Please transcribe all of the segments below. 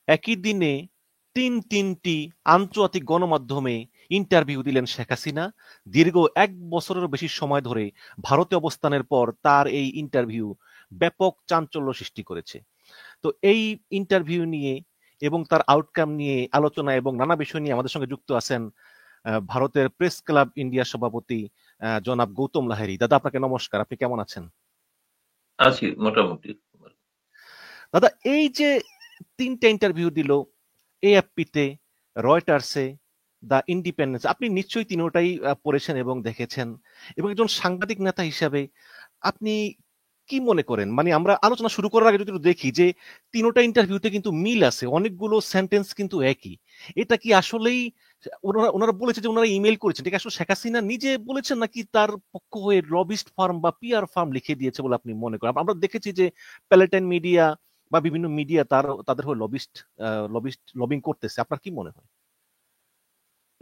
একই দিনে তিনটি আন্তর্জাতিক গণমাধ্যমে ইন্টারভিউ দিলেন শেখ হাসিনা। দীর্ঘ ১ বছরের বেশি সময় ধরে ভারতে অবস্থানের পর তার এই ইন্টারভিউ ব্যাপক চাঞ্চল্য সৃষ্টি করেছে। তো এই ইন্টারভিউ নিয়ে এবং তার আউটকাম নিয়ে আলোচনা এবং নানা বিষয় নিয়ে আমাদের সঙ্গে যুক্ত আছেন ভারতের প্রেস ক্লাব ইন্ডিয়ার সভাপতি জনাব গৌতম লাহিড়ী। দাদা, আপনাকে নমস্কার। আপনি কেমন আছেন? আছি মোটামুটি। দাদা, এই যে ৩টা ইন্টারভিউ দিল এএফপিতে, রয়টার্সে, দ্য ইন্ডিপেন্ডেন্স, আপনি নিশ্চয়ই তিনোটাই পড়েছেন এবং দেখেছেন, এবং একজন সাংবাদিক নেতা হিসাবে আপনি কি মনে করেন? মানে আমরা আলোচনা শুরু করার আগে যদি একটু দেখি যে তিনোটা ইন্টারভিউতে কিন্তু মিল আছে, অনেকগুলো সেন্টেন্স কিন্তু একই। এটা কি আসলেই ওনারা ওনারা বলেছে যে ওনারা ইমেল করেছেন, ঠিক আসলে শেখ হাসিনা নিজে বলেছেন নাকি তার পক্ষ হয়ে লবিস্ট ফার্ম বা পিআর ফার্ম লিখে দিয়েছে বলে আপনি মনে করেন? আমরা দেখেছি যে প্যালেটাইন মিডিয়া বা বিভিন্ন মিডিয়া তাদের হয়ে লবিং করতেছে। আপনার কি মনে হয়?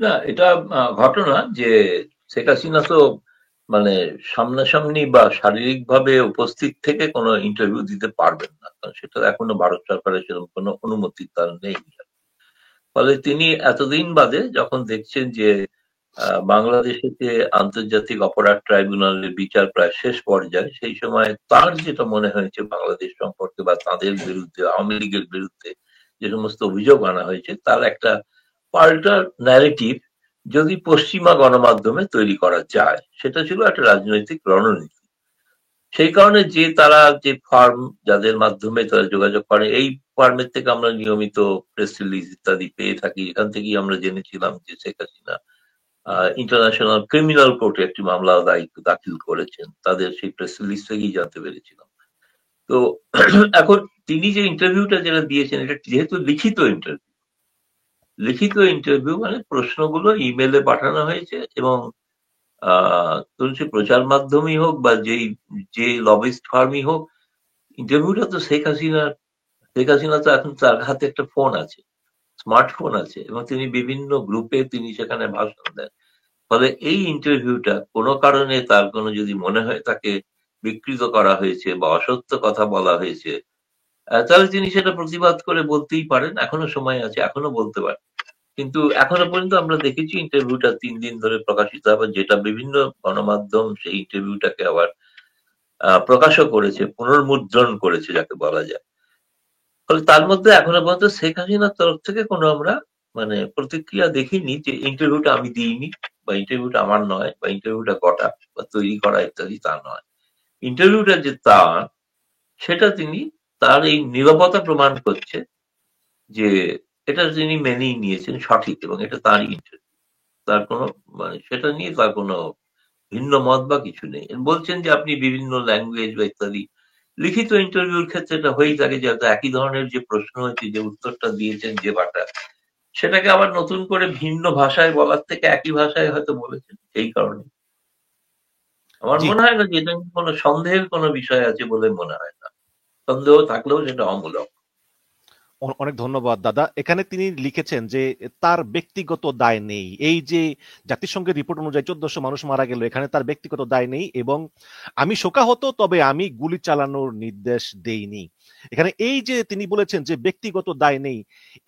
না, এটা ঘটনা যে শেখ হাসিনা তো মানে সামনাসামনি বা শারীরিক ভাবে উপস্থিত থেকে কোনো ইন্টারভিউ দিতে পারবেন না, কারণ সেটা এখনো ভারত সরকারের সেরকম কোনো অনুমতি তার নেই। ফলে তিনি এতদিন বাদে যখন দেখছেন যে বাংলাদেশে যে আন্তর্জাতিক অপরাধ ট্রাইব্যুনালের বিচার প্রায় শেষ পর্যায়ে, সেই সময় তার যেটা মনে হয়েছে বাংলাদেশ সম্পর্কে বা তাদের বিরুদ্ধে, আওয়ামী লীগের বিরুদ্ধে যে সমস্ত অভিযোগ আনা হয়েছে, তার একটা পাল্টা ন্যারেটিভ যদি পশ্চিমা গণমাধ্যমে তৈরি করা যায়, সেটা ছিল একটা রাজনৈতিক রণনীতি। সেই কারণে যে তারা যে ফার্ম যাদের মাধ্যমে তারা যোগাযোগ করে, এই ফার্মের থেকে আমরা নিয়মিত প্রেস রিলিজ ইত্যাদি পেয়ে থাকি। এখান থেকেই আমরা জেনেছিলাম যে শেখ হাসিনা ইন্টারন্যাশনাল ক্রিমিনাল কোর্টে একটি মামলা দাখিল করেছেন। তাদের সেই প্রেস রিলিজ থেকেই জানতে পেরেছিলাম। তো এখন তিনি যে ইন্টারভিউটা যেটা দিয়েছেন, এটা যেহেতু লিখিত ইন্টারভিউ মানে প্রশ্নগুলো ইমেলে পাঠানো হয়েছে, এবং ধরুন সে প্রচার মাধ্যমই হোক বা যে লবিস্ট ফার্মই হোক, ইন্টারভিউটা তো শেখ হাসিনা তো এখন তার হাতে একটা ফোন আছে, স্মার্টফোন আছে, এবং তিনি বিভিন্ন গ্রুপে তিনি সেখানে ভাষণ দেন। ফলে এই ইন্টারভিউটা কোনো কারণে তার কোনো যদি মনে হয় তাকে বিকৃত করা হয়েছে বা অসত্য কথা বলা হয়েছে, তাহলে তিনি সেটা প্রতিবাদ করে বলতেই পারেন। এখনো সময় আছে, এখনো বলতে পারেন। কিন্তু এখনো পর্যন্ত আমরা দেখেছি ইন্টারভিউটা ৩ দিন ধরে প্রকাশিত হবে, যেটা বিভিন্ন গণমাধ্যম সেই ইন্টারভিউটাকে আবার প্রকাশও করেছে, পুনর্মুদ্রণ করেছে যাকে বলা যায়। ফলে তার মধ্যে এখনো পর্যন্ত শেখ হাসিনার তরফ থেকে কোনো আমরা মানে প্রতিক্রিয়া দেখিনি যে ইন্টারভিউটা আমি দিইনি, বা ইন্টারভিউটা আমার নয়, বা ইন্টারভিউটা করা বা তৈরি করা ইত্যাদি তা নয়। ইন্টারভিউটা যে তার, সেটা তিনি তার এই নীরবতা প্রমাণ করছে যে এটা তিনি মেনেই নিয়েছেন সঠিক, এবং এটা তারই ইন্টারভিউ। তার কোনো মানে সেটা নিয়ে তার কোনো ভিন্ন মত বা কিছু নেই। বলছেন যে আপনি বিভিন্ন ল্যাঙ্গুয়েজ বা ইত্যাদি, লিখিত ইন্টারভিউর ক্ষেত্রে এটা হয়েই থাকে যে হয়তো একই ধরনের যে প্রশ্ন হয়েছে, যে উত্তরটা দিয়েছেন যে বাটা, সেটাকে আবার নতুন করে ভিন্ন ভাষায় বলার থেকে একই ভাষায় হয়তো বলেছেন। এই কারণে আমার জি, মনে হয় না যে এটা নিয়ে কোনো সন্দেহের কোনো বিষয় আছে বলে মনে হয় না। সন্দেহ থাকলেও সেটা অমূলক। অনেক ধন্যবাদ দাদা। এখানে তিনি লিখেছেন যে তার ব্যক্তিগত দায় নেই। এই যে জাতিসংঘের রিপোর্ট অনুযায়ী ১৪০০ মানুষ মারা গেল, এখানে তার ব্যক্তিগত দায় নেই, এবং আমি শোকাহত, তবে আমি গুলি চালানোর নির্দেশ দেইনি। এখানে এই যে তিনি বলেছেন যে ব্যক্তিগত দায় নেই,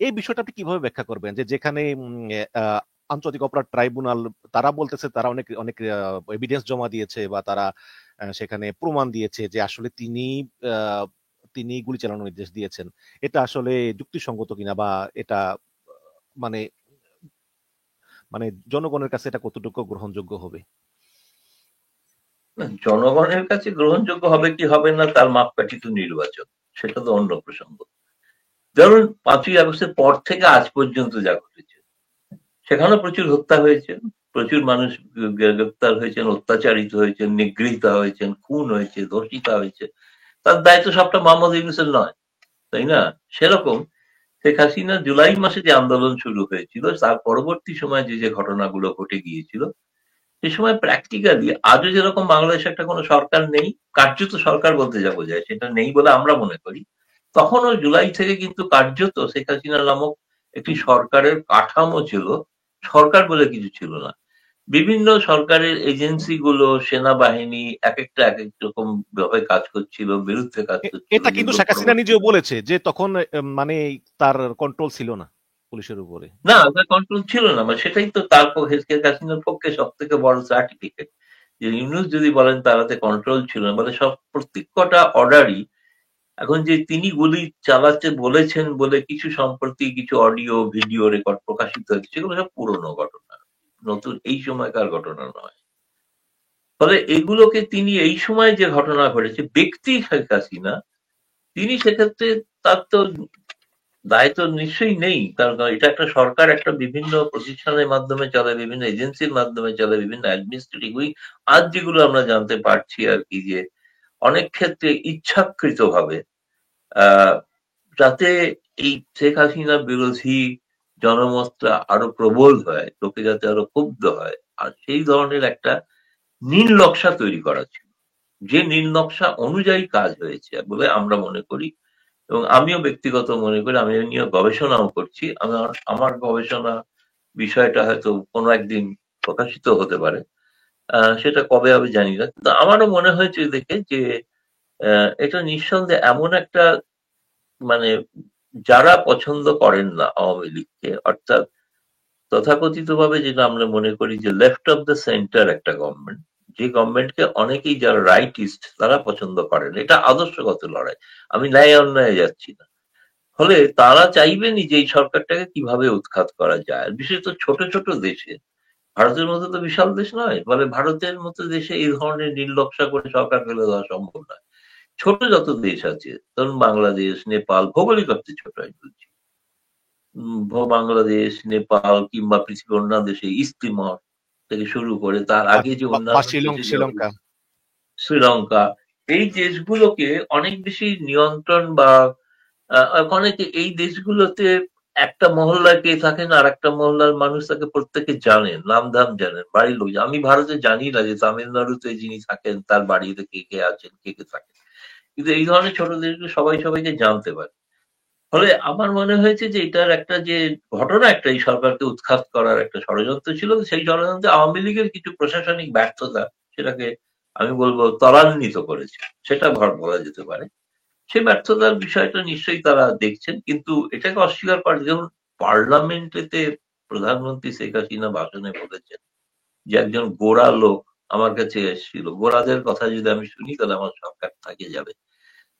এই বিষয়টা আপনি কিভাবে ব্যাখ্যা করবেন? যে যেখানে আন্তর্জাতিক অপরাধ ট্রাইব্যুনাল তারা বলতেছে তারা অনেক অনেক এভিডেন্স জমা দিয়েছে, বা তারা সেখানে প্রমাণ দিয়েছে যে আসলে আহ, তিনি গুলি চালানোর নির্দেশ দিয়েছেন। এটা আসলে যুক্তিসঙ্গত কিনা, বা এটা মানে মানে জনগণের কাছে এটা কতটুকু গ্রহণযোগ্য হবে? না, জনগণের কাছে গ্রহণযোগ্য হবে কি হবে না তার মাপকাঠি তো নির্বাচন। সেটা তো অন্য প্রসঙ্গ। ধরুন ৫ই আগস্টের পর থেকে আজ পর্যন্ত যা ঘটেছে, সেখানেও প্রচুর হত্যা হয়েছে, প্রচুর মানুষ গ্রেপ্তার হয়েছেন, অত্যাচারিত হয়েছেন, নিগৃহীতা হয়েছেন, খুন হয়েছে, ধর্ষিতা হয়েছে। তার দায়িত্ব সবটা মোহাম্মদ ইউনূসের নয়, তাই না? সেরকম শেখ হাসিনা জুলাই মাসে যে আন্দোলন শুরু হয়েছিল, তার পরবর্তী সময়ে যে যে ঘটনাগুলো ঘটে গিয়েছিল, সে সময় প্র্যাকটিক্যালি আজও যেরকম বাংলাদেশে একটা কোনো সরকার নেই, কার্যত সরকার বলতে যা বোঝায় সেটা নেই বলে আমরা মনে করি, তখনও জুলাই থেকে কিন্তু কার্যত শেখ হাসিনা নামক একটি সরকারের কাঠামো ছিল, সরকার বলে কিছু ছিল না। বিভিন্ন সরকারের এজেন্সি গুলো, সেনাবাহিনী এক একটা এক এক রকম ভাবে কাজ করছিল, বিরুদ্ধে কাজ করছিল, এটা কিন্তু যেগুলো শেখ হাসিনা পরবর্তী নিজেও বলেছে যে তখন মানে তার কন্ট্রোল ছিল না পুলিশের উপরে। না, তার কন্ট্রোল ছিল না। মানে সেটাই তো তার পক্ষে, শেখ হাসিনার পক্ষে সব থেকে বড় সার্টিফিকেট যে ইউনূস যদি বলেন তার হাতে কন্ট্রোল ছিল না, বলে সব প্রত্যেক কটা অর্ডারই এখন যে তিনি গুলি চালাতে বলেছেন বলে কিছু সম্প্রতি কিছু অডিও ভিডিও রেকর্ড প্রকাশিত হয়েছে, সেগুলো সব পুরনো ঘটনা, নতুন এই সময়কার ঘটনা নয়। ফলে এগুলোকে তিনি এই সময় যে ঘটনা ঘটেছে ব্যক্তি শেখ হাসিনা, তিনি সেক্ষেত্রে তার তো দায় তো নিশ্চয়ই নেই, কারণ এটা একটা সরকার, একটা বিভিন্ন প্রতিষ্ঠানের মাধ্যমে চলে, বিভিন্ন এজেন্সির মাধ্যমে চলে, বিভিন্ন অ্যাডমিনিস্ট্রেটিভ উইং। আজ যেগুলো আমরা জানতে পারছি আর কি, যে অনেক ক্ষেত্রে ইচ্ছাকৃত ভাবে আহ যাতে এই শেখ হাসিনা বিরোধী জনমতটা আরো প্রবল হয়, লোকে যাতে আরো ক্ষুব্ধ হয়, আর সেই ধরনের একটা নীল নকশা তৈরি করা ছিল, যে নীল নকশা অনুযায়ী কাজ হয়েছে বলে আমরা মনে করি। এবং আমিও ব্যক্তিগত মনে করি, আমি এ নিয়ে গবেষণাও করছি। আমার আমার গবেষণা বিষয়টা হয়তো কোনো একদিন প্রকাশিত হতে পারে, সেটা কবে হবে জানি না, কিন্তু আমারও মনে হয়েছে দেখে যে এটা নিঃসন্দেহে এমন একটা, মানে যারা পছন্দ করেন না আওয়ামী লীগকে, অর্থাৎ তথাকথিতভাবে যেটা আমরা মনে করি যে লেফট অফ দ্য সেন্টার একটা গভর্নমেন্ট, যে গভর্নমেন্টকে অনেকেই যারা রাইটিস্ট তারা পছন্দ করেন, এটা আদর্শগত লড়াই, আমি ন্যায় অন্যায় যাচ্ছি না। ফলে তারা চাইবেনই যে এই সরকারটাকে কিভাবে উৎখাত করা যায়, আর বিশেষত ছোট ছোট দেশে, ভারতের মতো তো বিশাল দেশ নয়, ফলে ভারতের মতো দেশে এই ধরনের নির্লক্ষা করে সরকার ফেলে দেওয়া সম্ভব নয়। ছোট যত দেশ আছে, ধরুন বাংলাদেশ, নেপাল, ভৌগোলিক অর্থে ছোট আমি বলছি, বাংলাদেশ, নেপাল কিংবা পৃথিবীর অন্যান্য দেশে ইস্ট তিমর থেকে শুরু করে তার বা আগে যে বা অন্যান্য দেশে যেমন শ্রীলঙ্কা। শ্রীলঙ্কা, এই দেশগুলোকে অনেক বেশি নিয়ন্ত্রণ বা অনেকে এই দেশগুলোতে একটা মহল্লায় কে থাকেন আর একটা মহল্লার মানুষ তাকে প্রত্যেকে জানেন, নাম ধাম জানেন, বাড়ির লোক আমি ভারতে জানি না যে তামিলনাড়ুতে যিনি থাকেন তার বাড়িতে কে কে আছেন, কে কে থাকেন, কিন্তু এই ধরনের ছোট দেশগুলো সবাই সবাইকে জানতে পারে। ফলে আমার মনে হয়েছে যে এটার একটা যে ঘটনা, একটা এই সরকারকে উৎখাত করার একটা ষড়যন্ত্র ছিল, সেই ষড়যন্ত্রে আওয়ামী লীগের কিছু প্রশাসনিক ব্যর্থতা সেটাকে আমি বলবো ত্বরান্বিত করেছে, সেটা বলা যেতে পারে। সেই ব্যর্থতার বিষয়টা নিশ্চয়ই তারা দেখছেন, কিন্তু এটাকে অস্বীকার করে, যেমন পার্লামেন্টেতে প্রধানমন্ত্রী শেখ হাসিনা ভাষণে বলেছেন যে একজন গোঁড়া লোক আমার কাছে এসেছিল, গোঁড়াদের কথা যদি আমি শুনি তাহলে আমার সরকার থাকে যাবে।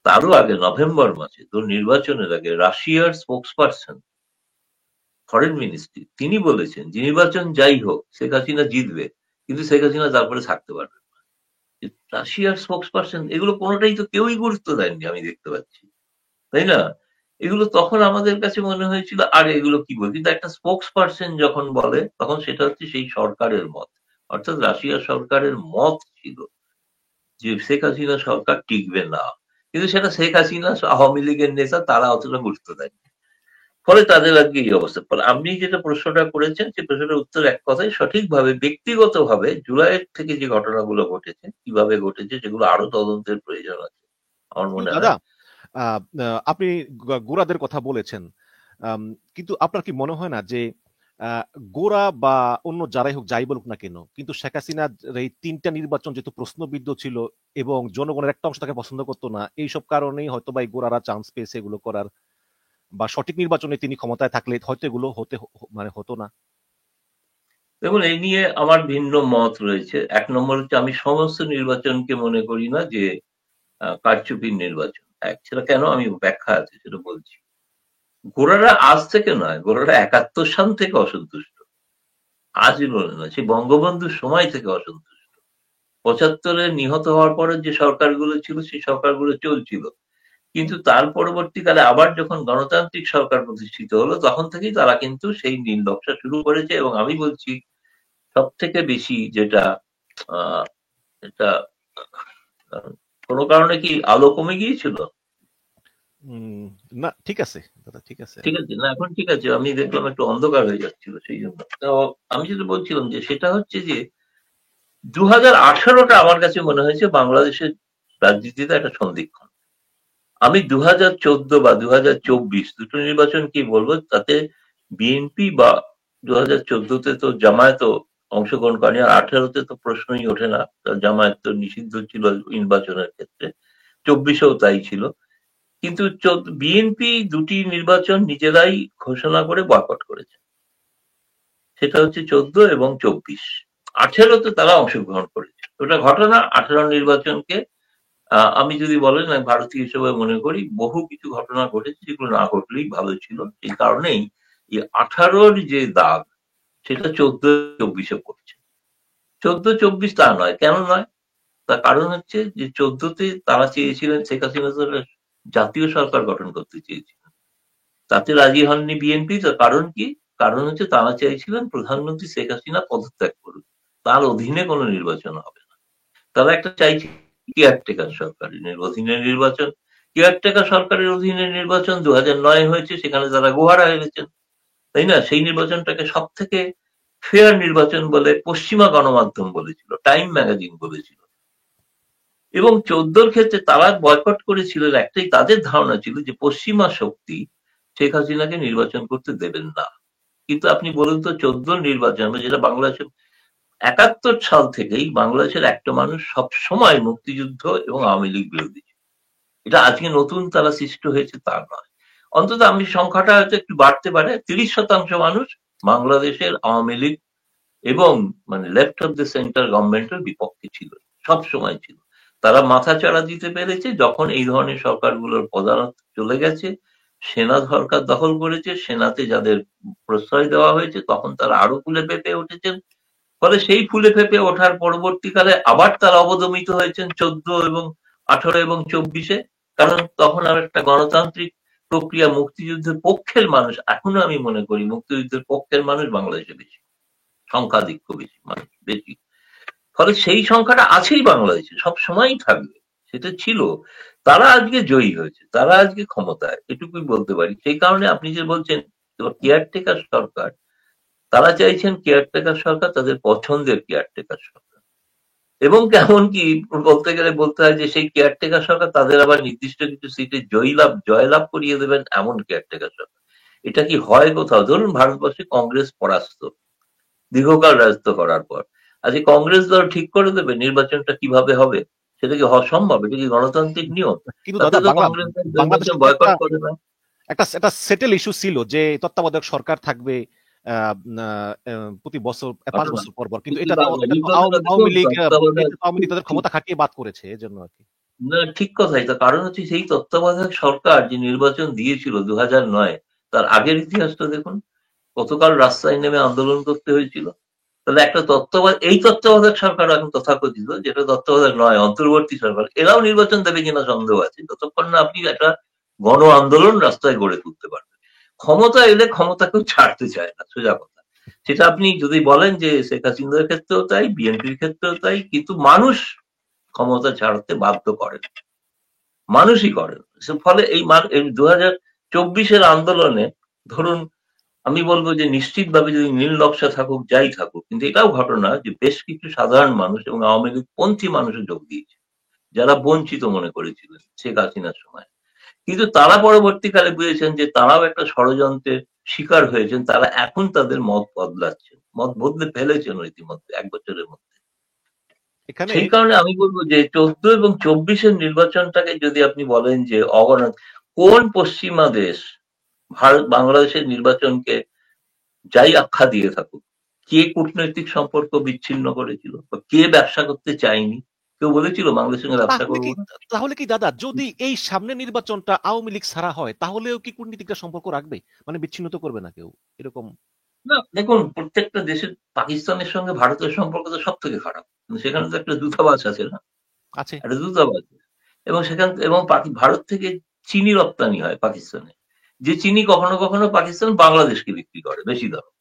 তারও আগে নভেম্বর মাসে, তো নির্বাচনের আগে, রাশিয়ার স্পোক্স পার্সন, ফরেন মিনিস্ট্রি, তিনি বলেছেন যে নির্বাচন যাই হোক শেখ হাসিনা জিতবে, কিন্তু শেখ হাসিনা তারপরে থাকতে পারবে না। রাশিয়ার স্পোক্স পার্সন, এগুলো কোনোটাই তো কেউই গুরুত্ব দেয়নি আমি দেখতে পাচ্ছি, তাই না? এগুলো তখন আমাদের কাছে মনে হয়েছিল আরে এগুলো কি বল, কিন্তু একটা স্পোক্স পার্সন যখন বলে তখন সেটা হচ্ছে সেই সরকারের মত, অর্থাৎ রাশিয়া সরকারের মত ছিল যে শেখ হাসিনা সরকার টিকবে না, কিন্তু সেটা শেখ হাসিনা আওয়ামী লীগের নেতা তারা অতটা গুরুত্ব দেয়নি। ফলে তাদের আজকে এই অবস্থা। ফলে আপনি যেটা প্রশ্নটা করেছেন সেই প্রশ্নটার উত্তর এক কথায়, সঠিকভাবে ব্যক্তিগতভাবে জুলাইয়ের থেকে যে ঘটনাগুলো ঘটেছে, কিভাবে ঘটেছে সেগুলো আরো তদন্তের প্রয়োজন আছে আমার মনে দাদা, হয়। আপনি গোঁড়াদের কথা বলেছেন, কিন্তু আপনার কি মনে হয় না যে আহ, গোঁড়া বা অন্য যারাই হোক, যাই বলুক না কেন, কিন্তু শেখ হাসিনার এই তিনটা নির্বাচন যেহেতু প্রশ্নবিদ্ধ ছিল এবং জনগণের একটা অংশ তাকে পছন্দ করতো না, এইসব কারণেই হয়তো বা এই গোঁড়ারা চান্স পেয়েছে এগুলো করার, বা সঠিক নির্বাচনে তিনি ক্ষমতায় থাকলে হয়তো এগুলো মানে হতো না। দেখুন, এই নিয়ে আমার ভিন্ন মত রয়েছে। এক নম্বর হচ্ছে আমি সমস্ত নির্বাচনকে মনে করি না যে কারচুপির নির্বাচন। সেটা কেন আমি ব্যাখ্যা আছে সেটা বলছি। গোঁড়ারা আজ থেকে নয়, গোঁড়ারা ৭১ সাল থেকে অসন্তুষ্ট, আজ বলে না, সেই বঙ্গবন্ধুর সময় থেকে অসন্তুষ্ট। ৭৫-এ নিহত হওয়ার পরে যে সরকারগুলো ছিল সেই সরকারগুলো চলছিল, কিন্তু তার পরবর্তীকালে আবার যখন গণতান্ত্রিক সরকার প্রতিষ্ঠিত হলো তখন থেকেই তারা কিন্তু সেই নীল নকশা শুরু করেছে। এবং আমি বলছি সব থেকে বেশি যেটা আহ এটা কোনো কারণে কি আলো কমে গিয়েছিল? উম, না, ঠিক আছে দাদা, ঠিক আছে। ঠিক আছে, না এখন ঠিক আছে, আমি দেখলাম একটু অন্ধকার হয়ে যাচ্ছিল সেই জন্য। তো আমি যেটা বলছিলাম যে সেটা হচ্ছে যে 2018টা আমার কাছে মনে হয়েছে বাংলাদেশের রাজনীতিতে একটা সন্ধিক্ষণ। আমি 2014 বা 2024 দুটো নির্বাচন কি বলবো, তাতে বিএনপি বা 2014-তে তো জামায়াতও অংশগ্রহণ করেনি। আর 18-তে তো প্রশ্নই ওঠে না, জামায়াত তো নিষিদ্ধ ছিল নির্বাচনের ক্ষেত্রে, 24-এও তাই ছিল। কিন্তু বিএনপি দুটি নির্বাচন নিজেরাই ঘোষণা করে বয়কট করেছে, সেটা হচ্ছে 14 এবং 24। 18-তে তারা অংশগ্রহণ করেছে। ওটা ঘটনা। 18 নির্বাচনকে আমি যদি বলেন, আমি ভারতীয় হিসেবে মনে করি বহু কিছু ঘটনা ঘটেছে যেগুলো না ঘটলেই ভালো ছিল। এই কারণেই এই 18-র যে দাগ সেটা 14-24-এ পড়ছে। 14-24 তা নয়। কেন নয়? তার কারণ হচ্ছে যে 14-তে তারা চেয়েছিলেন, শেখ হাসিনা জাতীয় সরকার গঠন করতে চেয়েছিলেন। তাতে রাজি হননি বিএনপি। তার কারণ কি? কারণ হচ্ছে তারা চাইছিলেন প্রধানমন্ত্রী শেখ হাসিনা পদত্যাগ করুন, তার অধীনে কোনো নির্বাচন হবে না। তারা একটা চাইছে কেয়ারটেকার সরকারের অধীনে নির্বাচন। কেয়ারটেকার সরকারের অধীনে নির্বাচন 2009 হয়েছে, সেখানে তারা গোহারা হেরেছেন, তাই না? সেই নির্বাচনটাকে সব থেকে ফেয়ার নির্বাচন বলে পশ্চিমা গণমাধ্যম বলেছিল, টাইম ম্যাগাজিন বলেছিল। এবং 14-র ক্ষেত্রে তারা বয়কট করেছিলেন একটাই, তাদের ধারণা ছিল যে পশ্চিমা শক্তি শেখ হাসিনাকে নির্বাচন করতে দেবেন না। কিন্তু আপনি বলুন তো, 14 নির্বাচন, যেটা বাংলাদেশের 71 সাল থেকেই বাংলাদেশের একটা মানুষ সব সময় মুক্তিযুদ্ধ এবং আওয়ামী লীগ বিরোধী। এটা আজকে নতুন তারা সৃষ্ট হয়েছে তা নয়। অন্তত আমি সংখ্যাটা হয়তো একটু বাড়তে পারে, 30% মানুষ বাংলাদেশের আওয়ামী লীগ এবং মানে লেফট অফ দ্য সেন্টার গভর্নমেন্টের বিপক্ষে ছিল, সব সময় ছিল। তারা মাথা চাড়া দিতে পেরেছে যখন এই ধরনের সরকারগুলোর প্রধানত চলে গেছে, সেনা সরকার দখল করেছে, সেনাতে যাদের প্রশ্রয় দেওয়া হয়েছে, তখন তারা আরো ফুলে ফেঁপে উঠেছেন। ফলে সেই ফুলে ফেঁপে ওঠার পরবর্তীকালে আবার তারা অবদমিত হয়েছেন 14 এবং 18 এবং 24-এ। কারণ তখন আর একটা গণতান্ত্রিক প্রক্রিয়া, মুক্তিযুদ্ধের পক্ষের মানুষ, এখনো আমি মনে করি মুক্তিযুদ্ধের পক্ষের মানুষ বাংলাদেশে বেশি, সংখ্যাধিক্য বেশি, মানুষ বেশি। ফলে সেই সংখ্যাটা আছেই বাংলাদেশে, সব সময়ই থাকবে, সেটা ছিল। তারা আজকে জয়ী হয়েছে, তারা আজকে ক্ষমতায়, এটুকুই বলতে পারি। সেই কারণে আপনি যে বলছেন কেয়ারটেকার সরকার, তারা চাইছেন কেয়ারটেকার সরকার, তাদের পছন্দের কেয়ারটেকার সরকার। এবং কেমন কি বলতে গেলে বলতে হয় যে সেই কেয়ারটেকার সরকার তাদের আবার নির্দিষ্ট কিছু সিটে জয়লাভ করিয়ে দেবেন, এমন কেয়ারটেকার সরকার। এটা কি হয় কোথাও? ধরুন ভারতবর্ষে কংগ্রেস পরাস্ত দীর্ঘকাল রাজত্ব করার পর, আজকে কংগ্রেস দল ঠিক করে দেবে নির্বাচনটা কিভাবে হবে? সেটা কি হওয়া সম্ভব? এটা কি গণতান্ত্রিক নিয়ম? কিন্তু তাতে দাদা, তো কংগ্রেস দল নির্বাচন বাংলাদেশে তো বয়কট করে না। একটা সেটেল ইস্যু ছিল যে তত্ত্বাবধায়ক সরকার থাকবে প্রতি বছর 5 ঘটনা বছর পর পর, কিন্তু এটা তো অভিজ্ঞতাটা আওয়ামী দেখুন, লীগ তত্ত্বাবধায়ক আওয়ামী লীগ তাদের ক্ষমতা খাটিয়ে বাদ করেছে, এজন্য আর কি। না, ঠিক কথাই। তার কারণ হচ্ছে সেই তত্ত্বাবধায়ক সরকার যে নির্বাচন দিয়েছিল 2009, তার আগের ইতিহাসটা দেখুন, কতকাল রাস্তায় নেমে আন্দোলন করতে হয়েছিল। তাহলে একটা এই তত্ত্বাবধায়ক সরকার এখন তথাকথিত, যেটা তত্ত্বাবধায়ক নয়, অন্তর্বর্তী সরকার, এরাও নির্বাচন দেবে কিনা সন্দেহ আছে, যতক্ষণ না আপনি একটা গণ আন্দোলন রাস্তায় গড়ে তুলতে পারবেন। ক্ষমতা এলে ক্ষমতা কেউ ছাড়তে চায় না, সোজা কথা। সেটা আপনি যদি বলেন যে শেখ হাসিনার ক্ষেত্রেও তাই, বিএনপির ক্ষেত্রেও তাই, কিন্তু মানুষ ক্ষমতা ছাড়তে বাধ্য করেন, মানুষই করেন। ফলে এই 2024-এর আন্দোলনে ধরুন, আমি বলবো যে নিশ্চিতভাবে যদি নীল নকশা থাকুক, যাই থাকুক, কিন্তু এটাও ঘটনা যে বেশ কিছু সাধারণ মানুষ এবং আওয়ামী লীগ পন্থী মানুষও যোগ দিয়েছে, যারা বঞ্চিত মনে করেছিলেন শেখ হাসিনার সময়। কিন্তু তারা পরবর্তীকালে বুঝেছেন যে তারাও একটা ষড়যন্ত্রের শিকার হয়েছেন, তারা এখন তাদের মত বদলাচ্ছেন, মত বদলে ফেলেছেন ইতিমধ্যে 1 বছরের মধ্যে। এখানে সেই কারণে আমি বলবো যে 14 এবং 24-এর নির্বাচনটাকে যদি আপনি বলেন যে কোন পশ্চিমা দেশ বাংলাদেশের নির্বাচনকে যাই আখ্যা দিয়ে থাকুক, কে কূটনৈতিক সম্পর্ক বিচ্ছিন্ন করেছিল বা কে ব্যবসা করতে চায়নি? কেউ বলেছিল বাংলাদেশের সঙ্গে ব্যবসা তাহলে কি করবো না? তাহলে কি দাদা, যদি এই সামনে নির্বাচনটা আওয়ামী লীগ ছাড়া হয়, তাহলেও কি কূটনীতিকরা সম্পর্ক রাখবে? মানে বিচ্ছিন্ন তো করবে না কেউ, এরকম? না, দেখুন, প্রত্যেকটা দেশের, পাকিস্তানের সঙ্গে ভারতের সম্পর্ক তো সব থেকে খারাপ, কিন্তু সেখানে তো একটা দূতাবাস আছে না, আছে। একটা দূতাবাস। এবং ভারত থেকে চিনি রপ্তানি হয় পাকিস্তানে, যে চিনি কখনো কখনো পাকিস্তান বাংলাদেশকে বিক্রি করে বেশি দামে।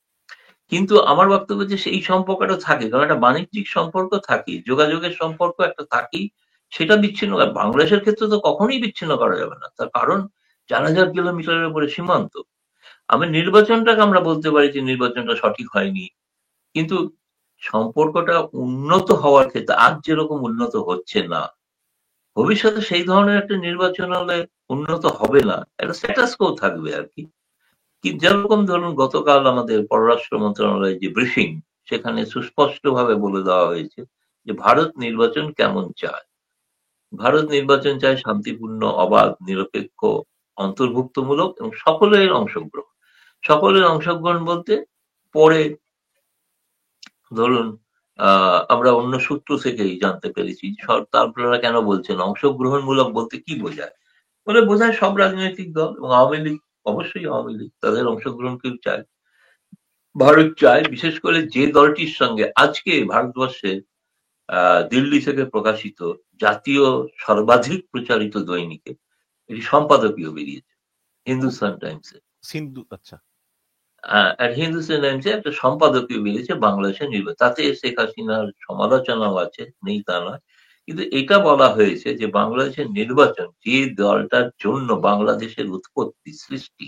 কিন্তু আমার বক্তব্য যে সেই সম্পর্কটা থাকে, কারণ একটা বাণিজ্যিক সম্পর্ক থাকে, যোগাযোগের সম্পর্ক একটা থাকেই, সেটা বিচ্ছিন্ন বাংলাদেশের ক্ষেত্রে তো কখনোই বিচ্ছিন্ন করা যাবে না। তার কারণ 4,000 কিলোমিটারের উপরে সীমান্ত। নির্বাচনটাকে আমরা বলতে পারি যে নির্বাচনটা সঠিক হয়নি, কিন্তু সম্পর্কটা উন্নত হওয়ার ক্ষেত্রে আজ যেরকম উন্নত হচ্ছে না, ভবিষ্যতে সেই ধরনের একটা নির্বাচন হলে উন্নত হবে না, একটা স্ট্যাটাস কো থাকবে আর কি। যেরকম ধরুন গতকাল আমাদের পররাষ্ট্র মন্ত্রণালয়ের যে ব্রিফিং, সেখানে সুস্পষ্টভাবে বলে দেওয়া হয়েছে যে ভারত নির্বাচন কেমন চায়। ভারত নির্বাচন চায় শান্তিপূর্ণ, অবাধ, নিরপেক্ষ, অন্তর্ভুক্তমূলক এবং সকলের অংশগ্রহণ। সকলের অংশগ্রহণ বলতে পরে ধরুন আমরা অন্য সূত্র থেকেই জানতে পেরেছি আপনারা কেন বলছেন অংশগ্রহণমূলক বলতে কি বোঝায়? বলে বোঝায় সব রাজনৈতিক দল এবং আওয়ামী লীগ, অবশ্যই আওয়ামী লীগ তাদের অংশগ্রহণকেও চায়। ভারত চায় বিশেষ করে যে দলটির সঙ্গে আজকে ভারতবর্ষে দিল্লি থেকে প্রকাশিত জাতীয় সর্বাধিক প্রচারিত দৈনিকে এটি সম্পাদকীয় বেরিয়েছে, হিন্দুস্তান টাইমসে। সিন্ধু, আচ্ছা। আর হিন্দুস্তান টাইমসে একটা সম্পাদকীয় বেরিয়েছে বাংলাদেশের নির্বাচন। তাতে শেখ হাসিনার সমালোচনাও আছে, নেই তা নয়, কিন্তু এটা বলা হয়েছে যে বাংলাদেশের নির্বাচন যে দলটার জন্য বাংলাদেশের উৎপত্তি সৃষ্টি,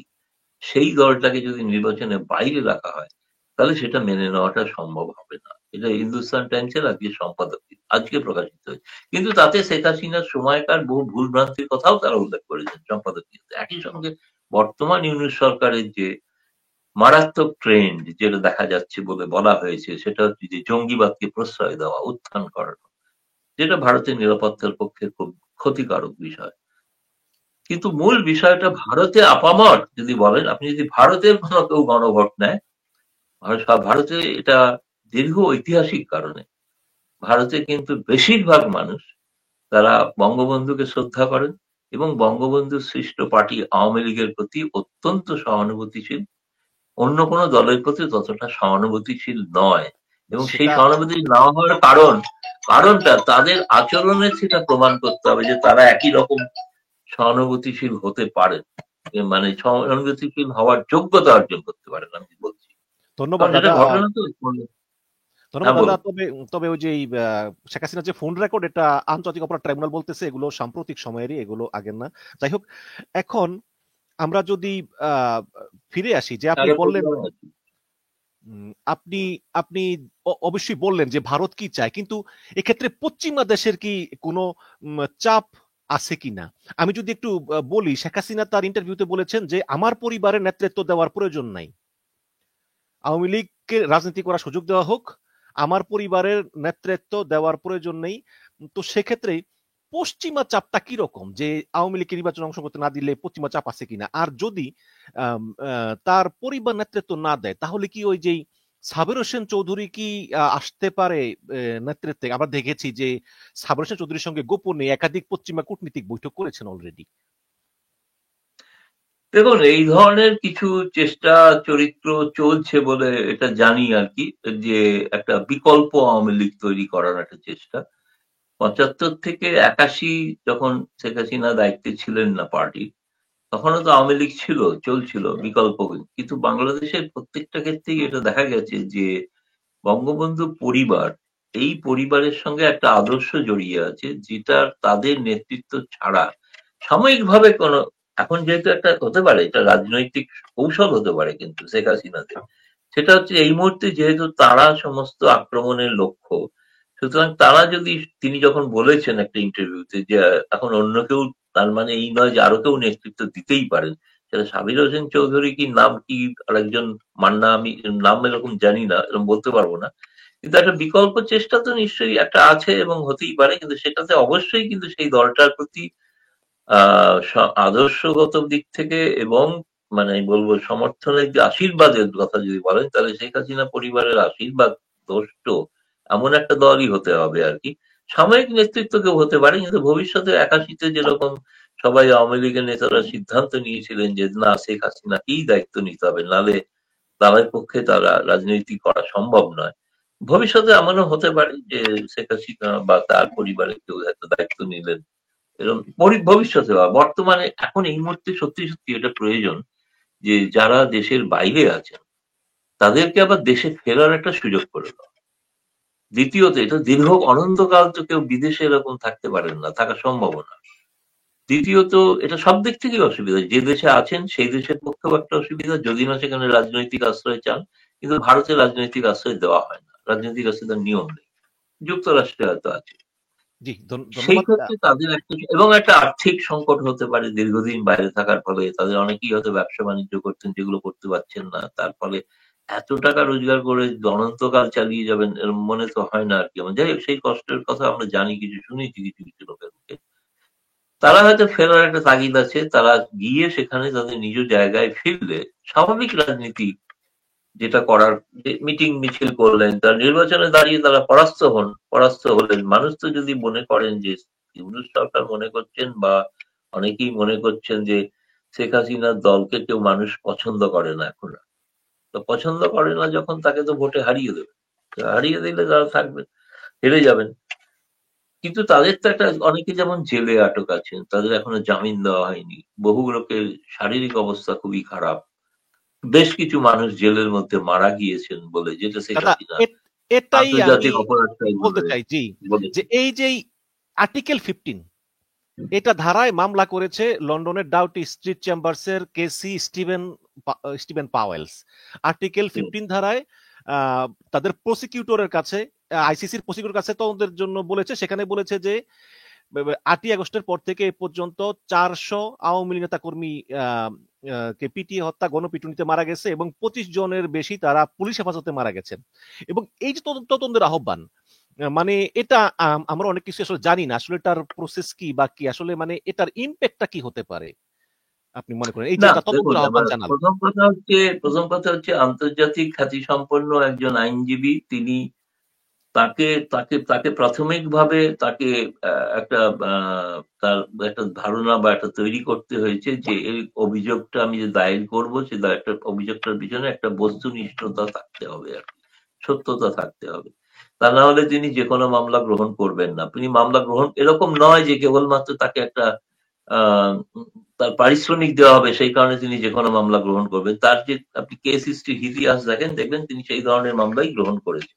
সেই দলটাকে যদি নির্বাচনের বাইরে রাখা হয় তাহলে সেটা মেনে নেওয়াটা সম্ভব হবে না। এটা হিন্দুস্তান টাইমসের আজকে সম্পাদকীয়, আজকে প্রকাশিত হয়েছে। কিন্তু তাতে শেখ হাসিনার সময়কার বহু ভুল ভ্রান্তির কথাও তারা উল্লেখ করেছেন সম্পাদকীয়তে। একই সঙ্গে বর্তমান ইউনূস সরকারের যে মারাত্মক ট্রেন্ড যেটা দেখা যাচ্ছে বলে বলা হয়েছে, সেটা হচ্ছে যে জঙ্গিবাদকে প্রশ্রয় দেওয়া, উত্থান করানো, যেটা ভারতের নিরাপত্তার পক্ষে খুব ক্ষতিকারক বিষয়। কিন্তু মূল বিষয়টা ভারতে আপামর যদি বলেন, আপনি যদি ভারতের কোনো কেউ গণভোট নেয়, ভারতে এটা দীর্ঘ ঐতিহাসিক কারণে ভারতে কিন্তু বেশিরভাগ মানুষ তারা বঙ্গবন্ধুকে শ্রদ্ধা করেন এবং বঙ্গবন্ধু সৃষ্ট পার্টি আওয়ামী লীগের প্রতি অত্যন্ত সহানুভূতিশীল, অন্য কোনো দলের প্রতি ততটা সহানুভূতিশীল নয়। এবং সেই সেটা সহানুভূতি না হওয়ার কারণটা তাদের আচরণে সেটা প্রমাণ করতে হবে যে তারা একই রকম সহানুভূতিশীল হতে পারেন, মানে সহানুভূতিশীল হওয়ার যোগ্যতা অর্জন করতে পারেন, আমি বলছি। ধন্যবাদ কারণ এটা দাদা। ঘটনা তো। ধন্যবাদ হ্যাঁ, দাদা। বলুন। তবে তবে ওই যে শেখ হাসিনার যে ফোন রেকর্ড, এটা আন্তর্জাতিক অপরাধ ট্রাইব্যুনাল বলতেছে এগুলো সাম্প্রতিক সময়েরই, এগুলো আগের না। যাই হোক, এখন আমরা যদি ফিরে আসি, যে আপনি আগে বললেন, প্রোগ্রামে আছি। আপনি আপনি অবশ্যই বললেন যে ভারত কি চায়, কিন্তু এক্ষেত্রে পশ্চিমা দেশের কি কোনো চাপ আছে কিনা। আমি যদি একটু বলি, শেখ হাসিনা তার ইন্টারভিউতে বলেছেন যে আমার পরিবারের নেতৃত্ব দেওয়ার প্রয়োজন নাই, আওয়ামী লীগকে রাজনীতি করার সুযোগ দেওয়া হোক, আমার পরিবারের নেতৃত্ব দেওয়ার প্রয়োজন নেই। তো সেক্ষেত্রে পশ্চিমা চাপটা কি রকম, যে আওয়ামী লীগকে নির্বাচনে অংশ করতে না দিলে পশ্চিমা চাপ আছে কিনা। আর যদি তার পরিবার নেতৃত্ব না দেয়, তাহলে কি ওই যে সাবের হোসেন চৌধুরী কি আসতে পারে নেতৃত্বে। আমরা দেখেছি যে সাবের হোসেন চৌধুরীর সঙ্গে গোপনে একাধিক পশ্চিমা কূটনীতিক বৈঠক করেছেন অলরেডি। দেখুন, এই ধরনের কিছু চেষ্টা চরিত্র চলছে বলে এটা জানি আর কি, যে একটা বিকল্প আওয়ামী লীগ তৈরি করার একটা চেষ্টা। ৭৫ থেকে ৮১ যখন শেখ হাসিনা দায়িত্বে ছিলেন না পার্টি, তখনও তো আওয়ামী লীগ ছিল, চলছিল বিকল্প। কিন্তু বাংলাদেশের প্রত্যেকটা ক্ষেত্রেই এটা দেখা গেছে যে বঙ্গবন্ধু পরিবার, এই পরিবারের সঙ্গে একটা আদর্শ জড়িয়ে আছে যেটা তাদের নেতৃত্ব ছাড়া সাময়িকভাবে কোনো, এখন যেহেতু একটা হতে পারে এটা রাজনৈতিক কৌশল হতে পারে, কিন্তু শেখ হাসিনাদের সেটা হচ্ছে এই মুহূর্তে যেহেতু তারা সমস্ত আক্রমণের লক্ষ্য, সুতরাং তারা যদি, তিনি যখন বলেছেন একটা ইন্টারভিউতে যে এখন অন্য কেউ, তার মানে এই নয় যে আরো কেউ নেতৃত্ব দিতেই পারেন, সেটা সাবির হোসেন চৌধুরী কি নাম কি আরেকজন মান্না, আমি নাম এরকম জানি না, এরকম বলতে পারবো না। কিন্তু একটা বিকল্প চেষ্টা তো নিশ্চয়ই একটা আছে এবং হতেই পারে, কিন্তু সেটাতে অবশ্যই কিন্তু সেই দলটার প্রতি আদর্শগত দিক থেকে এবং মানে আমি বলবো সমর্থনের যে আশীর্বাদের কথা যদি বলেন, তাহলে শেখ হাসিনা পরিবারের আশীর্বাদ দষ্ট এমন একটা দলই হতে হবে আর কি। সাময়িক নেতৃত্ব কেউ হতে পারে, কিন্তু ভবিষ্যতে ৮১-তে যেরকম সবাই আওয়ামী লীগের নেতারা সিদ্ধান্ত নিয়েছিলেন যে না, শেখ হাসিনাকেই দায়িত্ব নিতে হবে, নালে তাদের পক্ষে তারা রাজনীতি করা সম্ভব নয়। ভবিষ্যতে এমনও হতে পারে যে শেখ হাসিনা বা তার পরিবারের কেউ একটা দায়িত্ব নিলেন, এরকম ভবিষ্যতে বা বর্তমানে এখন এই মুহূর্তে সত্যি সত্যি এটা প্রয়োজন যে যারা দেশের বাইরে আছেন তাদেরকে আবার দেশে ফেরার একটা সুযোগ করে দেওয়া। দ্বিতীয়ত, এটা দীর্ঘ অনন্তকাল তো কেউ বিদেশে এরকম থাকতে পারেন না, থাকা সম্ভব না। দ্বিতীয়ত, এটা সব দিক থেকেই অসুবিধা, যে দেশে আছেন সেই দেশের পক্ষেও একটা অসুবিধা যদি না সেখানে রাজনৈতিক আশ্রয় চান, কিন্তু ভারতে রাজনৈতিক আশ্রয় দেওয়া হয় না, রাজনৈতিক আশ্রয়ের নিয়ম নেই, যুক্তরাষ্ট্রে হয়তো আছে। জি, সেই ধন্যবাদ। ক্ষেত্রে তাদের একটা এবং একটা আর্থিক সংকট হতে পারে, দীর্ঘদিন বাইরে থাকার ফলে তাদের অনেকেই হয়তো ব্যবসা বাণিজ্য করতেন যেগুলো করতে পারছেন না, তার ফলে এত টাকা রোজগার করে অনন্তকাল চালিয়ে যাবেন এর মনে তো হয় না আর কি আমার। যাই হোক, সেই কষ্টের কথা আমরা জানি, কিছু শুনেছি কিছু কিছু লোকের মুখে। তারা হয়তো ফেরার একটা তাগিদ আছে, তারা গিয়ে সেখানে তাদের নিজ জায়গায় ফিরলে স্বাভাবিক রাজনীতি যেটা করার, মিটিং মিছিল করলেন, তার নির্বাচনে দাঁড়িয়ে তারা পরাস্ত হন, পরাস্ত হলেন। মানুষ তো যদি মনে করেন যে ইউনূস সরকার মনে করছেন, বা অনেকেই মনে করছেন যে শেখ হাসিনার দলকে কেউ মানুষ পছন্দ করে না এখন আর। তো পছন্দ করে না যখন, তাকে তো ভোটে হারিয়ে দেবে। তো হারিয়ে দিলে তারা থাকবেন, হেরে যাবেন। কিন্তু তাদের তো একটা, অনেকে যেমন জেলে আটক আছেন, তাদের এখনো জামিন দেওয়া হয়নি। বহু লোকের শারীরিক অবস্থা খুবই খারাপ। বেশ কিছু মানুষ জেলের মধ্যে মারা গিয়েছেন বলে, যেটা শেখ দাদা হাসিনা এটাই আমি আন্তর্জাতিক অপরাধ বলতে ট্রাইব্যুনালে চাই, জি, যে বলেছেন। এই যে আর্টিকেল 15 এটা ধারায় মামলা করেছে লন্ডনের ডাউটি স্ট্রিট চেম্বার্সের কেসি স্টিভেন পাওয়েলস। আর্টিকেল হুম, 15 ধারায় তাদের প্রসিকিউটরের কাছে, আইসিসির প্রসিকিউটর কাছে তদন্তের জন্য বলেছে। সেখানে বলেছে যে 8ই আগস্টের পর থেকে এ পর্যন্ত 400 আওয়ামী লীগ নেতা কর্মী কে পিটিয়ে হত্যা, গণপিটুনিতে মারা গেছে এবং 25 জনের বেশি তারা পুলিশ হেফাজতে মারা গেছেন। এবং এই যে তদন্তের আহ্বান, মানে এটা আমরা অনেক কিছু আসলে জানি না আসলে এটার প্রসেস কি বা কি আসলে, মানে এটার ইম্প্যাক্টটা কি হতে পারে আপনি মনে করেন, এই যে না এটা দেখুন, তদন্তের আহ্বান আমার জানালো। প্রথম কথা হচ্ছে আন্তর্জাতিক খ্যাতিসম্পন্ন একজন আইনজীবী, তিনি, তাকে তাকে তাকে প্রাথমিকভাবে তাকে একটা তার একটা ধারণা বা একটা তৈরি করতে হয়েছে যে এই অভিযোগটা আমি যে দায়ের করবো, সে একটা অভিযোগটার পিছনে একটা বস্তুনিষ্ঠতা থাকতে হবে আর কি, সত্যতা থাকতে হবে। তা না হলে তিনি যে কোনো মামলা গ্রহণ করবেন না। তিনি মামলা গ্রহণ, এরকম নয় যে কেবলমাত্র তাকে একটা আহ তার পারিশ্রমিক দেওয়া হবে সেই কারণে তিনি যে কোনো মামলা গ্রহণ করবেন। তার যে, আপনি কেস হিস্ট্রি ইতিহাস দেখেন, দেখবেন তিনি সেই ধরনের মামলাই গ্রহণ করেছেন।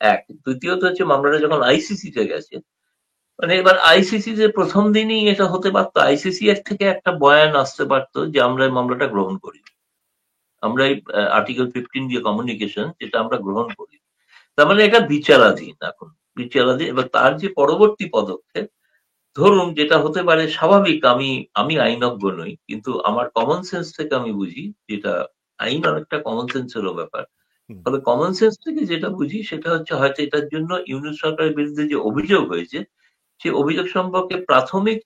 এক। দ্বিতীয়ত হচ্ছে, মামলাটা যখন আইসিসি তে গেছে, মানে এবার আইসিসি যে প্রথম দিনই এটা হতে পারতো, আইসিসি এর থেকে একটা বয়ান আসতে পারতো যে আমরা এই মামলাটা গ্রহণ করি, আমরা এই আর্টিকেল 15 দিয়ে কমিউনিকেশন, যেটা আমরা গ্রহণ করি। তার মানে এটা বিচারাধীন এখন, বিচারাধীন। এবার তার যে পরবর্তী পদক্ষেপ, ধরুন যেটা হতে পারে স্বাভাবিক, আমি আমি আইনজ্ঞ নই, কিন্তু আমার কমন সেন্স থেকে আমি বুঝি, যেটা আইন অনেকটা কমন সেন্সেরও ব্যাপার। হুম, তবে কমন সেন্স থেকে যেটা বুঝি সেটা হচ্ছে, হয়তো এটার জন্য ইউনূস সরকারের বিরুদ্ধে যে অভিযোগ হয়েছে, সেই অভিযোগ সম্পর্কে প্রাথমিক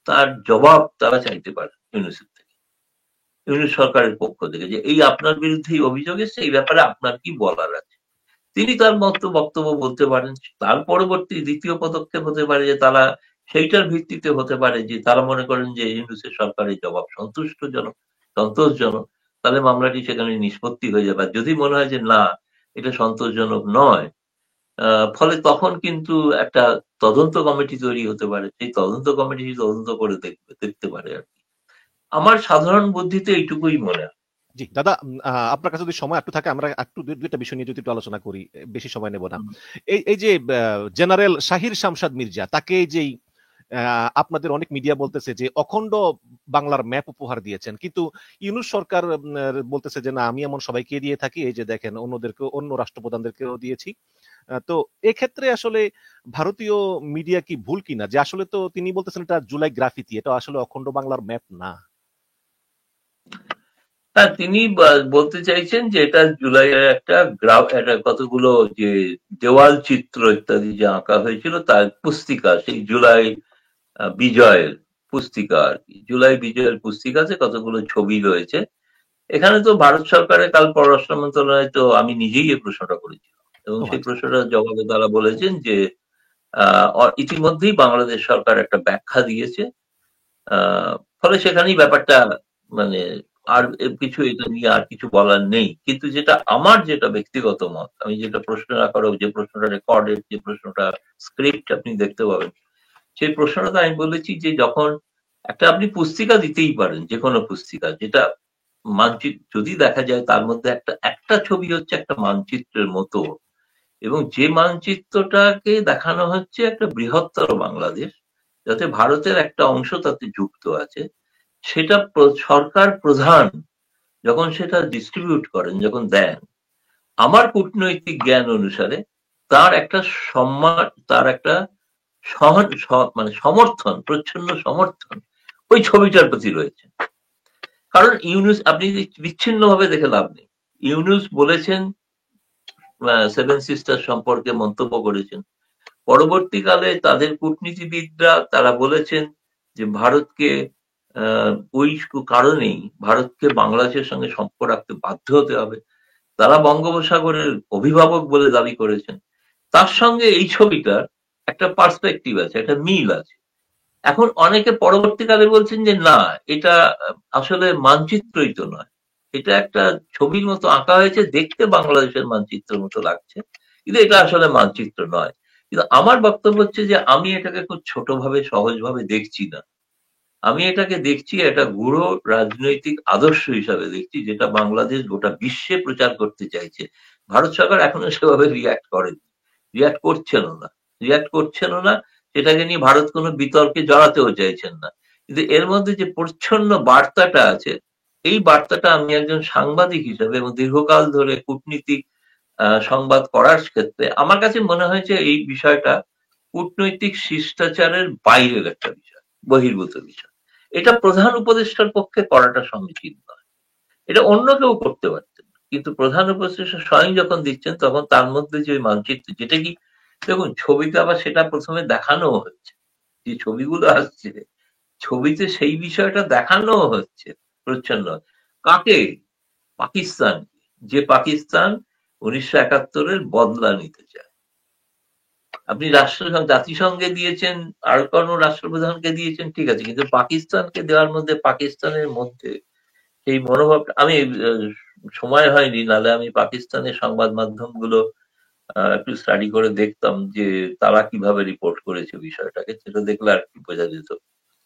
তার জবাব তারা চাইতে পারে ইউনূসের থেকে, ইউনূস সরকারের পক্ষ থেকে, যে এই আপনার বিরুদ্ধে এই অভিযোগ এসেছে, এই ব্যাপারে আপনার কি বলার আছে। তিনি তার মতো বক্তব্য বলতে পারেন। তার পরবর্তী দ্বিতীয় পদক্ষেপ হতে পারে যে তারা সেইটার ভিত্তিতে হতে পারে যে তারা মনে করেন যে ইউনূসের সরকারের জবাব সন্তোষজনক, তাহলে মামলাটি সেখানে নিষ্পত্তি হয়ে যাবে। আর যদি মনে হয় যে না, এটা সন্তোষজনক নয়, ফলে তখন কিন্তু একটা তদন্ত কমিটি তৈরি হতে পারে। সেই তদন্ত কমিটি তদন্ত করে দেখতে পারে আর কি। আমার সাধারণ বুদ্ধিতে এইটুকুই মনে হয়। জি দাদা, আপনার কাছে যদি সময় একটু থাকে আমরা একটু দুইটা বিষয় নিয়ে যদি একটু আলোচনা করি, বেশি সময় নেব না। হুম। এই যে জেনারেল শাহির শামশাদ মির্জা, তাকে এই যে আপনাদের অনেক মিডিয়া বলতেছে যে অখণ্ড বাংলার ম্যাপ উপহার দিয়েছেন, কিন্তু ইউনূস সরকার বলতেছে যে না, আমি এমন সবাইকে দিয়ে থাকি, এই যে দেখেন অন্যদেরকে, অন্য রাষ্ট্রপ্রধানদেরকেও দিয়েছি। তো এক্ষেত্রে আসলে ভারতীয় মিডিয়া কি ভুল কিনা, যে আসলে তো তিনি বলতেছেন এটা জুলাই গ্রাফিতি, এটা আসলে অখণ্ড বাংলার ম্যাপ না। হ্যাঁ, তিনি বলতে চাইছেন যে এটা জুলাইয়ের একটা গ্রাফ, একটা কতগুলো যে দেওয়াল চিত্র ইত্যাদি যে আঁকা হয়েছিল তার পুস্তিকা, সেই জুলাই বিজয়ের পুস্তিকা আর কি। জুলাই বিজয়ের পুস্তিকাতে কতগুলো ছবি রয়েছে। এখানে তো ভারত সরকারের কাল পররাষ্ট্র মন্ত্রণালয়, তো আমি নিজেই এই প্রশ্নটা করেছিলাম, এবং ও সেই আচ্ছা। প্রশ্নটার জবাবে তারা বলেছেন যে ইতিমধ্যেই বাংলাদেশ সরকার একটা ব্যাখ্যা দিয়েছে। ফলে সেখানেই ব্যাপারটা, মানে আর কিছু এটা নিয়ে আর কিছু বলার নেই। কিন্তু যেটা ব্যক্তিগত মত, আমি যেটা প্রশ্ন রাখার, যে প্রশ্নটা রেকর্ডেড, যে প্রশ্নটা স্ক্রিপ্ট আপনি দেখতে পাবেন, সেই প্রশ্নটাতে আমি বলেছি যে যখন একটা আপনি পুস্তিকা দিতেই পারেন, যে কোনো পুস্তিকা, যেটা মানচিত্র যদি দেখা যায় তার মধ্যে একটা একটা ছবি হচ্ছে একটা মানচিত্রের মতো, এবং যে মানচিত্রটাকে দেখানো হচ্ছে একটা বৃহত্তর বাংলাদেশ, যাতে ভারতের একটা অংশ তাতে যুক্ত আছে, সেটা সরকার প্রধান যখন সেটা ডিস্ট্রিবিউট করেন, যখন দেন, আমার কূটনৈতিক জ্ঞান অনুসারে তার একটা সম্মান, তার একটা মানে সমর্থন, প্রচ্ছন্ন সমর্থন ওই ছবিটার প্রতি রয়েছে। কারণ ইউনূস, আপনি বিচ্ছিন্ন ভাবে দেখে লাভ নেই। ইউনূস বলেছেন, সেভেন সিস্টার সম্পর্কে মন্তব্য করেছেন। পরবর্তীকালে তাদের কূটনীতিবিদরা তারা বলেছেন যে ভারতকে ওই কারণেই ভারতকে বাংলাদেশের সঙ্গে সম্পর্ক রাখতে বাধ্য হতে হবে। তারা বঙ্গোপসাগরের অভিভাবক বলে দাবি করেছেন। তার সঙ্গে এই ছবিটার একটা পার্সপেক্টিভ আছে, একটা মিল আছে। এখন অনেকে পরবর্তীকালে বলছেন যে না, এটা আসলে মানচিত্রই তো নয়, এটা একটা ছবির মতো আঁকা হয়েছে, দেখতে বাংলাদেশের মানচিত্রের মতো লাগছে, কিন্তু এটা আসলে মানচিত্র নয়। কিন্তু আমার বক্তব্য হচ্ছে যে আমি এটাকে খুব ছোটভাবে সহজভাবে দেখছি না। আমি এটাকে দেখছি একটা গূঢ় রাজনৈতিক আদর্শ হিসাবে দেখছি, যেটা বাংলাদেশ গোটা বিশ্বে প্রচার করতে চাইছে। ভারত সরকার এখনো সেভাবে রিয়াক্ট করেনি, রিয়াক্ট করছেনও না, রিয়াক্ট করছেনও না। সেটাকে নিয়ে ভারত কোনো বিতর্কে জড়াতেও চাইছেন না। কিন্তু এর মধ্যে যে প্রচ্ছন্ন বার্তাটা আছে, এই বার্তাটা আমি একজন সাংবাদিক হিসেবে এবং দীর্ঘকাল ধরে কূটনীতিক সংবাদ করার ক্ষেত্রে আমার কাছে মনে হয়েছে এই বিষয়টা কূটনৈতিক শিষ্টাচারের বাইরের একটা বিষয়, বহির্ভূত বিষয়। এটা প্রধান উপদেষ্টার পক্ষে করাটা সমীচীন নয়। এটা অন্য কেউ করতে পারতেন, কিন্তু প্রধান উপদেষ্টা স্বয়ং যখন দিচ্ছেন তখন তার মধ্যে যে মানচিত্র, যেটা কি দেখুন ছবিতে আবার সেটা প্রথমে দেখানো হচ্ছে, যে ছবিগুলো আসছে ছবিতে সেই বিষয়টা দেখানো হচ্ছে প্রচ্ছন্ন। কাকে? পাকিস্তান, যে পাকিস্তান 1971-এর বদলা নিতে চায়। আপনি জাতিসংঘে দিয়েছেন, আর কোন রাষ্ট্রপ্রধানকে দিয়েছেন, ঠিক আছে, কিন্তু পাকিস্তানকে দেওয়ার মধ্যে পাকিস্তানের মধ্যে সেই মনোভাবটা আমি সময় হয়নি, নাহলে আমি পাকিস্তানের সংবাদ মাধ্যমগুলো একটু স্টাডি করে দেখতাম যে তারা কিভাবে রিপোর্ট করেছে বিষয়টাকে, সেটা দেখলে আর কি বোঝা যেত।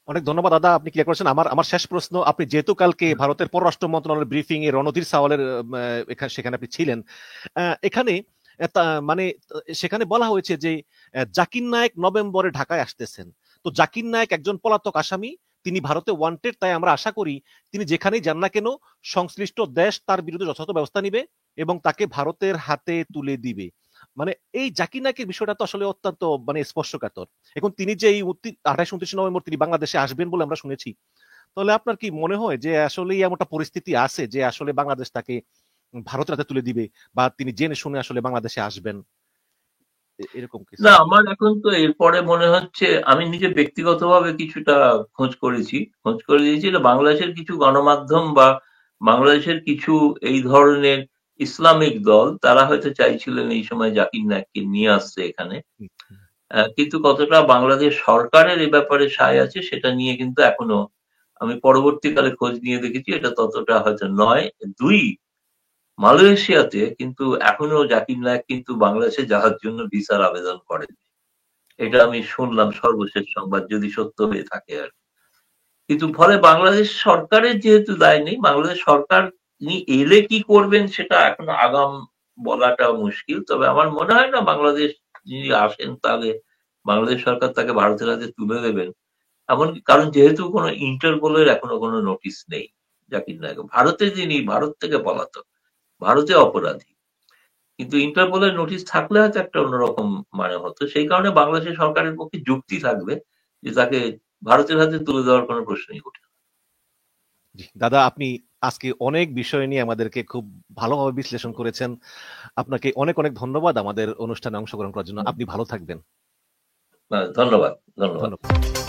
অনেক ধন্যবাদ দাদা, আপনি ক্লিয়ার করেছেন। আমার আমার শেষ প্রশ্ন, আপনি যেহেতু কালকে ভারতের পররাষ্ট্র মন্ত্রণালয়ের ব্রিফিং এ রণধীর সাওয়ালের সেখানে আপনি ছিলেন, এখানে মানে সেখানে বলা হয়েছে যে জাকির নায়েক নভেম্বরে ঢাকায় আসতেছেন। তো জাকির নায়েক একজন পলাতক আসামি, তিনি ভারতে ওয়ান্টেড, তাই আমরা আশা করি তিনি যেখানেই যান না কেন সংশ্লিষ্ট দেশ তার বিরুদ্ধে যথাযথ ব্যবস্থা নিবে এবং তাকে ভারতের হাতে তুলে দিবে। মানে এই জাকির নায়েকের বিষয়টা তো আসলে অত্যন্ত মানে স্পর্শকাতর। এখন তিনি যে এই 28-29 নভেম্বর তিনি বাংলাদেশে আসবেন বলে আমরা শুনেছি, তাহলে আপনার কি মনে হয় যে আসলে এমনটা পরিস্থিতি আছে যে আসলে বাংলাদেশ তাকে ভারতের হাতে তুলে দিবে, বা তিনি জেনে শুনে আসলে বাংলাদেশে আসবেন, এরকম কিছু? না, আমার এখন তো এরপরে মনে হচ্ছে, আমি নিজে ব্যক্তিগতভাবে কিছুটা খোঁজ করেছি, খোঁজ করে দিয়েছি, বাংলাদেশের কিছু গণমাধ্যম বা বাংলাদেশের কিছু এই ধরনের ইসলামিক দল তারা হয়তো চাইছিলেন এই সময় জাকির নায়েককে নিয়ে আসতে এখানে। কিন্তু কতটা বাংলাদেশ সরকারের এ ব্যাপারে সায় আছে সেটা নিয়ে কিন্তু এখনো আমি পরবর্তীকালে খোঁজ নিয়ে দেখেছি এটা ততটা হয়তো নয়। দুই, মালয়েশিয়াতে কিন্তু এখনো জাকির নায়েক কিন্তু বাংলাদেশে যাওয়ার জন্য ভিসার আবেদন করেন। এটা আমি শুনলাম সর্বশেষ সংবাদ, যদি সত্য হয়ে থাকে আর কি। কিন্তু ফলে বাংলাদেশ সরকারের যেহেতু দায় নেই, বাংলাদেশ সরকার তিনি এলে কি করবেন সেটা এখন আগাম বলাটা মুশকিল। তবে আমার মনে হয় না বাংলাদেশ যিনি আসেন তাহলে বাংলাদেশ সরকার তাকে ভারতের হাতে তুলে দেবেন, এমন কারণ যেহেতু কোনো ইন্টারপোলের এখনো কোনো নোটিশ নেই জাকির নায়েক। ভারতে যিনি ভারত থেকে পলাতক, ভারতে অপরাধী, কিন্তু ইন্টারপোলের নোটিশ থাকলে হয়তো একটা অন্যরকম মানে হতো। সেই কারণে বাংলাদেশের সরকারের পক্ষে যুক্তি থাকবে যে তাকে ভারতের হাতে তুলে দেওয়ার কোনো প্রশ্নই ওঠে না। দাদা, আপনি আজকে অনেক বিষয় নিয়ে আমাদেরকে খুব ভালোভাবে বিশ্লেষণ করেছেন। আপনাকে অনেক অনেক ধন্যবাদ আমাদের অনুষ্ঠানে অংশগ্রহণ করার জন্য। আপনি ভালো থাকবেন। ধন্যবাদ, ধন্যবাদ। ধন্যবাদ।